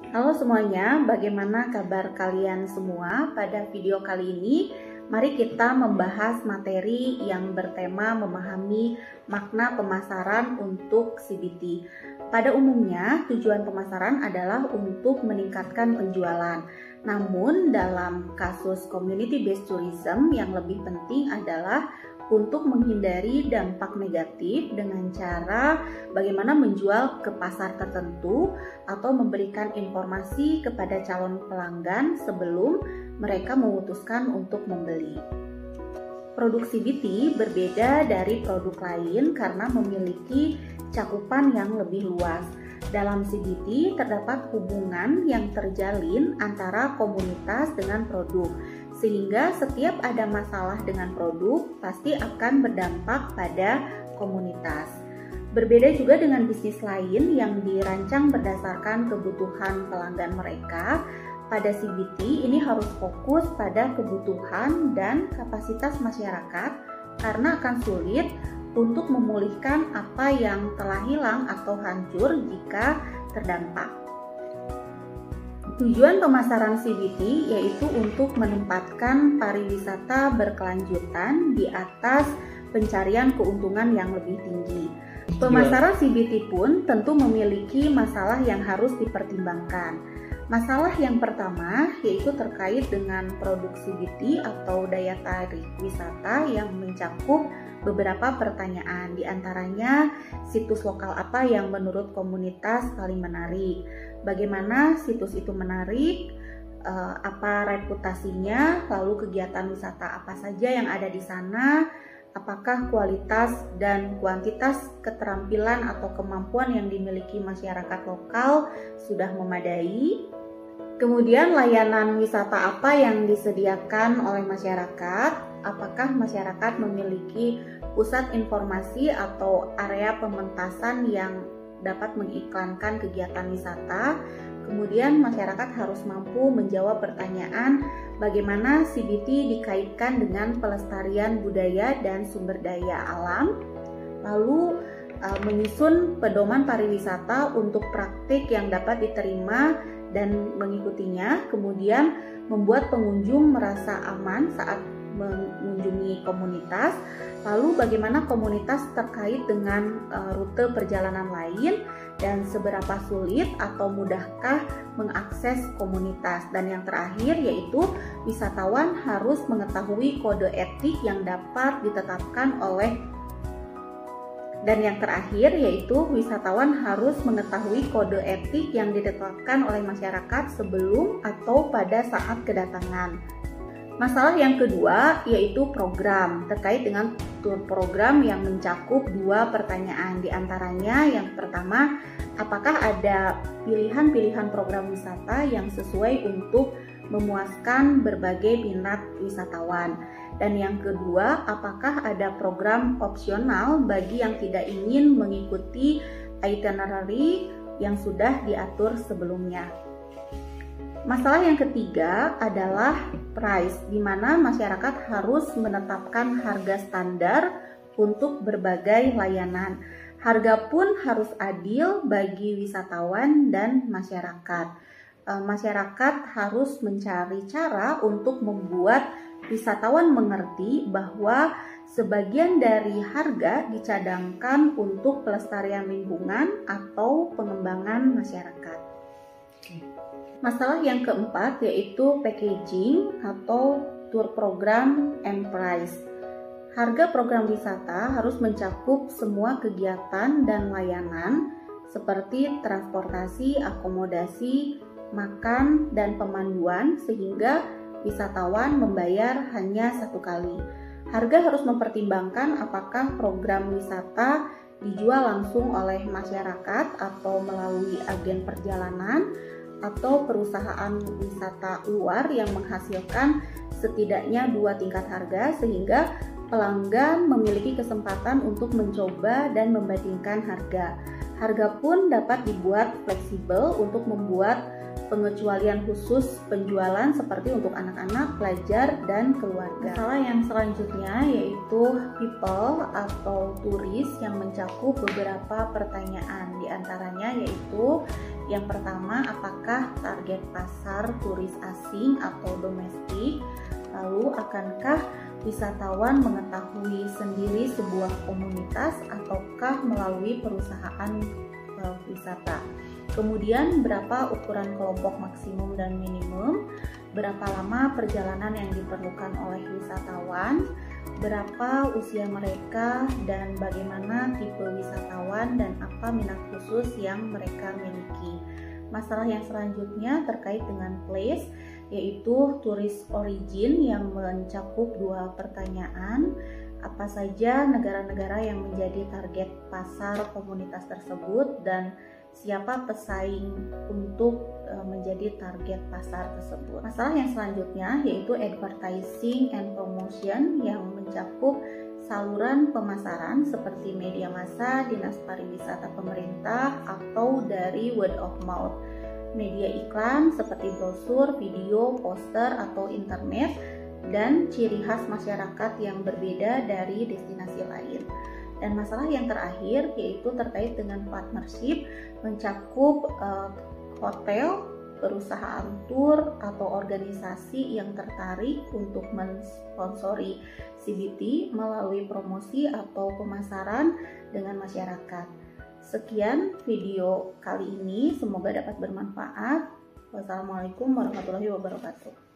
Halo semuanya, bagaimana kabar kalian semua? Pada video kali ini, mari kita membahas materi yang bertema memahami makna pemasaran untuk CBT. Pada umumnya, tujuan pemasaran adalah untuk meningkatkan penjualan. Namun, dalam kasus community-based tourism, yang lebih penting adalah untuk menghindari dampak negatif dengan cara bagaimana menjual ke pasar tertentu atau memberikan informasi kepada calon pelanggan sebelum mereka memutuskan untuk membeli. Produk CBT berbeda dari produk lain karena memiliki cakupan yang lebih luas. Dalam CBT terdapat hubungan yang terjalin antara komunitas dengan produk, sehingga setiap ada masalah dengan produk pasti akan berdampak pada komunitas. Berbeda juga dengan bisnis lain yang dirancang berdasarkan kebutuhan pelanggan mereka. Pada CBT ini harus fokus pada kebutuhan dan kapasitas masyarakat karena akan sulit untuk memulihkan apa yang telah hilang atau hancur jika terdampak. Tujuan pemasaran CBT yaitu untuk menempatkan pariwisata berkelanjutan di atas pencarian keuntungan yang lebih tinggi. Pemasaran CBT pun tentu memiliki masalah yang harus dipertimbangkan. Masalah yang pertama yaitu terkait dengan produk CBT atau daya tarik wisata yang mencakup beberapa pertanyaan, diantaranya situs lokal apa yang menurut komunitas paling menarik, bagaimana situs itu menarik, apa reputasinya, lalu kegiatan wisata apa saja yang ada di sana, apakah kualitas dan kuantitas keterampilan atau kemampuan yang dimiliki masyarakat lokal sudah memadai. Kemudian layanan wisata apa yang disediakan oleh masyarakat, apakah masyarakat memiliki pusat informasi atau area pementasan yang dapat mengiklankan kegiatan wisata. Kemudian masyarakat harus mampu menjawab pertanyaan bagaimana CBT dikaitkan dengan pelestarian budaya dan sumber daya alam. Lalu menyusun pedoman pariwisata untuk praktik yang dapat diterima dan mengikutinya, kemudian membuat pengunjung merasa aman saat mengunjungi komunitas, lalu bagaimana komunitas terkait dengan rute perjalanan lain dan seberapa sulit atau mudahkah mengakses komunitas, dan yang terakhir yaitu wisatawan harus mengetahui kode etik yang dapat ditetapkan oleh masyarakat sebelum atau pada saat kedatangan. Masalah yang kedua yaitu program, terkait dengan tour program yang mencakup dua pertanyaan, diantaranya yang pertama, apakah ada pilihan-pilihan program wisata yang sesuai untuk memuaskan berbagai minat wisatawan. Dan yang kedua, apakah ada program opsional bagi yang tidak ingin mengikuti itinerary yang sudah diatur sebelumnya. Masalah yang ketiga adalah price, di mana masyarakat harus menetapkan harga standar untuk berbagai layanan. Harga pun harus adil bagi wisatawan dan masyarakat. Masyarakat harus mencari cara untuk membuat wisatawan mengerti bahwa sebagian dari harga dicadangkan untuk pelestarian lingkungan atau pengembangan masyarakat. Masalah yang keempat yaitu packaging atau tour program and price. Harga program wisata harus mencakup semua kegiatan dan layanan seperti transportasi, akomodasi, makan, dan pemanduan sehingga wisatawan membayar hanya satu kali. Harga harus mempertimbangkan apakah program wisata dijual langsung oleh masyarakat atau melalui agen perjalanan atau perusahaan wisata luar yang menghasilkan setidaknya 2 tingkat harga sehingga pelanggan memiliki kesempatan untuk mencoba dan membandingkan harga. Harga pun dapat dibuat fleksibel untuk membuat pengecualian khusus penjualan seperti untuk anak-anak, pelajar, dan keluarga. Masalah yang selanjutnya yaitu people atau turis yang mencakup beberapa pertanyaan, diantaranya yaitu Yang pertama, apakah target pasar turis asing atau domestik? Lalu, akankah wisatawan mengetahui sendiri sebuah komunitas ataukah melalui perusahaan wisata? Kemudian, berapa ukuran kelompok maksimum dan minimum? Berapa lama perjalanan yang diperlukan oleh wisatawan? Berapa usia mereka dan bagaimana tipe wisatawan dan apa minat khusus yang mereka miliki? Masalah yang selanjutnya terkait dengan place, yaitu tourist origin yang mencakup 2 pertanyaan. Apa saja negara-negara yang menjadi target pasar komunitas tersebut dan siapa pesaing untuk menjadi target pasar tersebut. Masalah yang selanjutnya yaitu advertising and promotion yang mencakup saluran pemasaran seperti media massa, dinas pariwisata pemerintah, atau dari word of mouth. Media iklan seperti brosur, video, poster, atau internet, dan ciri khas masyarakat yang berbeda dari destinasi lain. Dan masalah yang terakhir yaitu terkait dengan partnership, mencakup hotel, perusahaan tur, atau organisasi yang tertarik untuk mensponsori CBT melalui promosi atau pemasaran dengan masyarakat. Sekian video kali ini, semoga dapat bermanfaat. Wassalamualaikum warahmatullahi wabarakatuh.